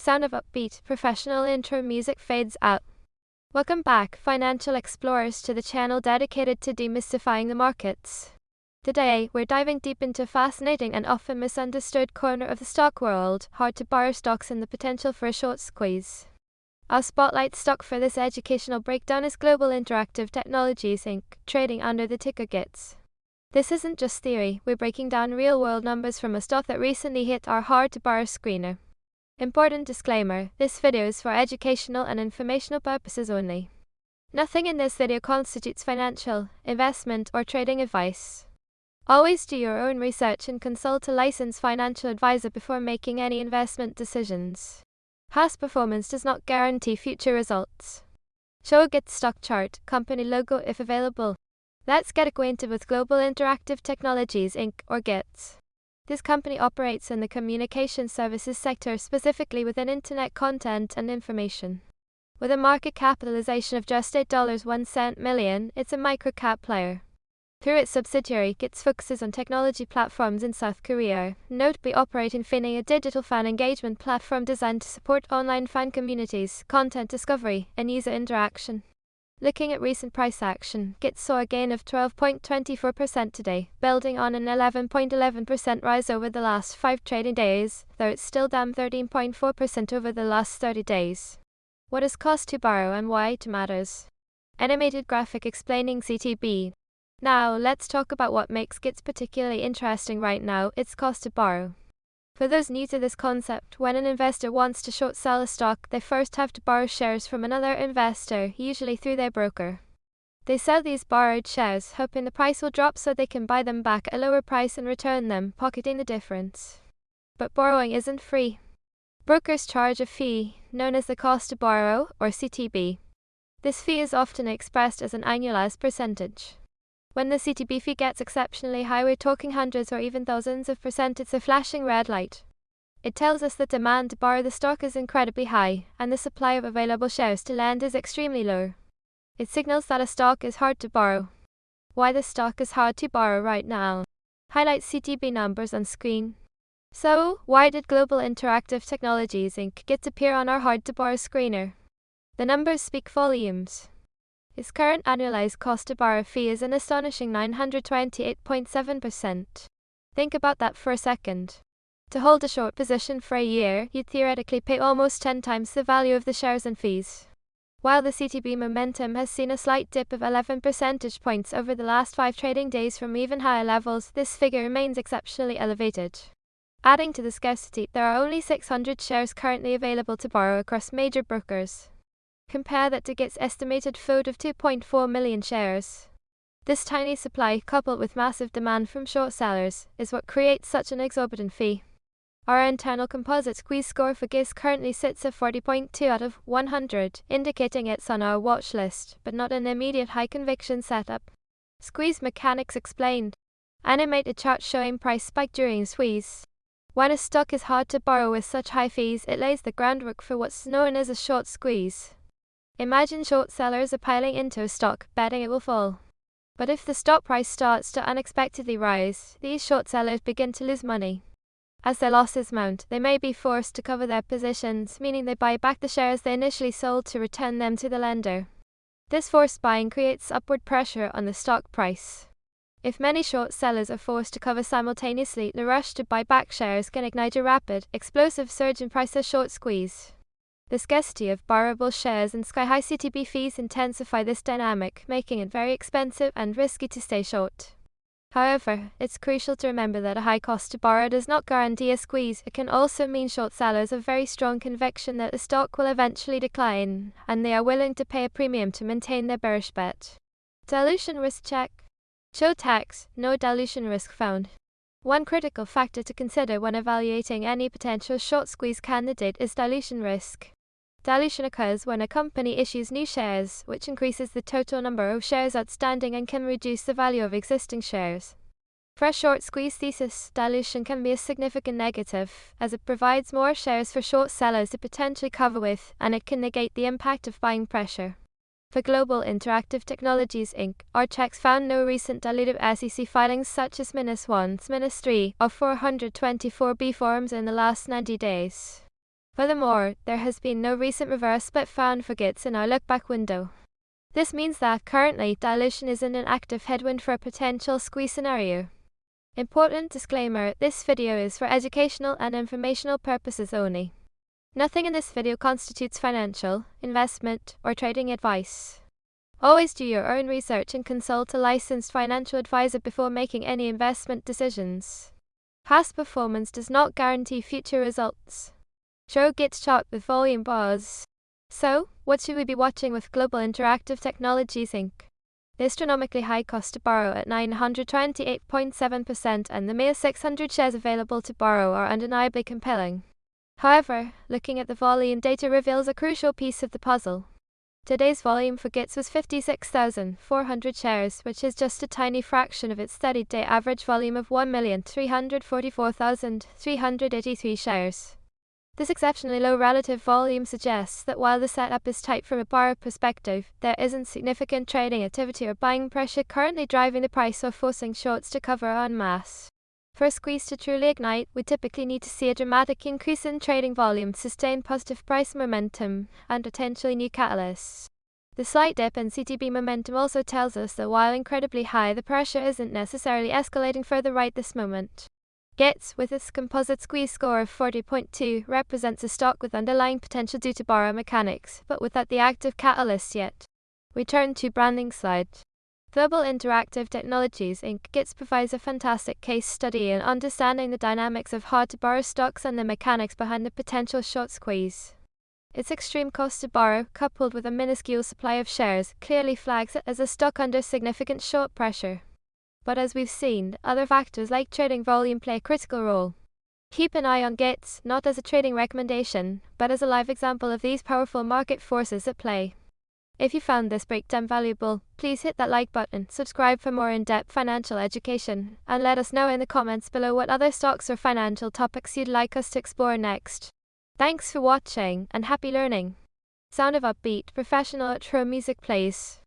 Sound of upbeat, professional intro music fades out. Welcome back, financial explorers, to the channel dedicated to demystifying the markets. Today, we're diving deep into a fascinating and often misunderstood corner of the stock world: hard-to-borrow stocks and the potential for a short squeeze. Our spotlight stock for this educational breakdown is Global Interactive Technologies Inc., trading under the ticker GITS. This isn't just theory, we're breaking down real-world numbers from a stock that recently hit our hard-to-borrow screener. Important disclaimer: this video is for educational and informational purposes only. Nothing in this video constitutes financial, investment, or trading advice. Always do your own research and consult a licensed financial advisor before making any investment decisions. Past performance does not guarantee future results. Show a GITS stock chart, company logo if available. Let's get acquainted with Global Interactive Technologies Inc., or GITS. This company operates in the communication services sector, specifically within internet content and information. With a market capitalization of just $8.01 million, it's a micro-cap player. Through its subsidiary, GITS focuses on technology platforms in South Korea, notably operating Finning, a digital fan engagement platform designed to support online fan communities, content discovery, and user interaction. Looking at recent price action, GITS saw a gain of 12.24% today, building on an 11.11% rise over the last 5 trading days, though it's still down 13.4% over the last 30 days. What is cost to borrow and why it matters? Animated graphic explaining CTB. Now, let's talk about what makes GITS particularly interesting right now: its cost to borrow. For those new to this concept, when an investor wants to short sell a stock, they first have to borrow shares from another investor, usually through their broker. They sell these borrowed shares, hoping the price will drop so they can buy them back at a lower price and return them, pocketing the difference. But borrowing isn't free. Brokers charge a fee, known as the cost to borrow, or CTB. This fee is often expressed as an annualized percentage. When the CTB fee gets exceptionally high, we're talking hundreds or even thousands of percent, it's a flashing red light. It tells us that demand to borrow the stock is incredibly high, and the supply of available shares to lend is extremely low. It signals that a stock is hard to borrow. Why the stock is hard to borrow right now? Highlight CTB numbers on screen. So, why did Global Interactive Technologies Inc. GITS appear on our hard to borrow screener? The numbers speak volumes. Its current annualized cost to borrow fee is an astonishing 928.7%. Think about that for a second. To hold a short position for a year, you'd theoretically pay almost 10 times the value of the shares and fees. While the CTB momentum has seen a slight dip of 11 percentage points over the last 5 trading days from even higher levels, this figure remains exceptionally elevated. Adding to the scarcity, there are only 600 shares currently available to borrow across major brokers. Compare that to GITS' estimated float of 2.4 million shares. This tiny supply, coupled with massive demand from short sellers, is what creates such an exorbitant fee. Our internal composite squeeze score for GITS currently sits at 40.2 out of 100, indicating it's on our watch list, but not an immediate high conviction setup. Squeeze mechanics explained. Animate a chart showing price spike during squeeze. When a stock is hard to borrow with such high fees, it lays the groundwork for what's known as a short squeeze. Imagine short sellers are piling into a stock, betting it will fall. But if the stock price starts to unexpectedly rise, these short sellers begin to lose money. As their losses mount, they may be forced to cover their positions, meaning they buy back the shares they initially sold to return them to the lender. This forced buying creates upward pressure on the stock price. If many short sellers are forced to cover simultaneously, the rush to buy back shares can ignite a rapid, explosive surge in price, a short squeeze. The scarcity of borrowable shares and sky-high CTB fees intensify this dynamic, making it very expensive and risky to stay short. However, it's crucial to remember that a high cost to borrow does not guarantee a squeeze. It can also mean short sellers have very strong conviction that the stock will eventually decline, and they are willing to pay a premium to maintain their bearish bet. Dilution risk check. Show tax, no dilution risk found. One critical factor to consider when evaluating any potential short squeeze candidate is dilution risk. Dilution occurs when a company issues new shares, which increases the total number of shares outstanding and can reduce the value of existing shares. For a short squeeze thesis, dilution can be a significant negative, as it provides more shares for short sellers to potentially cover with, and it can negate the impact of buying pressure. For Global Interactive Technologies Inc., our checks found no recent dilutive SEC filings such as -1, -3, or 424B forms in the last 90 days. Furthermore, there has been no recent reverse split found for GITS in our look-back window. This means that currently dilution isn't an active headwind for a potential squeeze scenario. Important disclaimer: this video is for educational and informational purposes only. Nothing in this video constitutes financial, investment, or trading advice. Always do your own research and consult a licensed financial advisor before making any investment decisions. Past performance does not guarantee future results. Show GITS chart with volume bars. So, what should we be watching with Global Interactive Technologies Inc.? The astronomically high cost to borrow at 928.7% and the mere 600 shares available to borrow are undeniably compelling. However, looking at the volume data reveals a crucial piece of the puzzle. Today's volume for GITS was 56,400 shares, which is just a tiny fraction of its 30-day average volume of 1,344,383 shares. This exceptionally low relative volume suggests that while the setup is tight from a borrower perspective, there isn't significant trading activity or buying pressure currently driving the price or forcing shorts to cover en masse. For a squeeze to truly ignite, we typically need to see a dramatic increase in trading volume, sustained positive price momentum, and potentially new catalysts. The slight dip in CTB momentum also tells us that while incredibly high, the pressure isn't necessarily escalating further right this moment. GITS, with its composite squeeze score of 40.2, represents a stock with underlying potential due to borrower mechanics, but without the active catalyst yet. We turn to branding slide. Global Interactive Technologies Inc. GITS provides a fantastic case study in understanding the dynamics of hard-to-borrow stocks and the mechanics behind the potential short squeeze. Its extreme cost to borrow, coupled with a minuscule supply of shares, clearly flags it as a stock under significant short pressure. But as we've seen, other factors like trading volume play a critical role. Keep an eye on GITS, not as a trading recommendation, but as a live example of these powerful market forces at play. If you found this breakdown valuable, please hit that like button, subscribe for more in-depth financial education, and let us know in the comments below what other stocks or financial topics you'd like us to explore next. Thanks for watching, and happy learning. Sound of upbeat, professional at home music plays.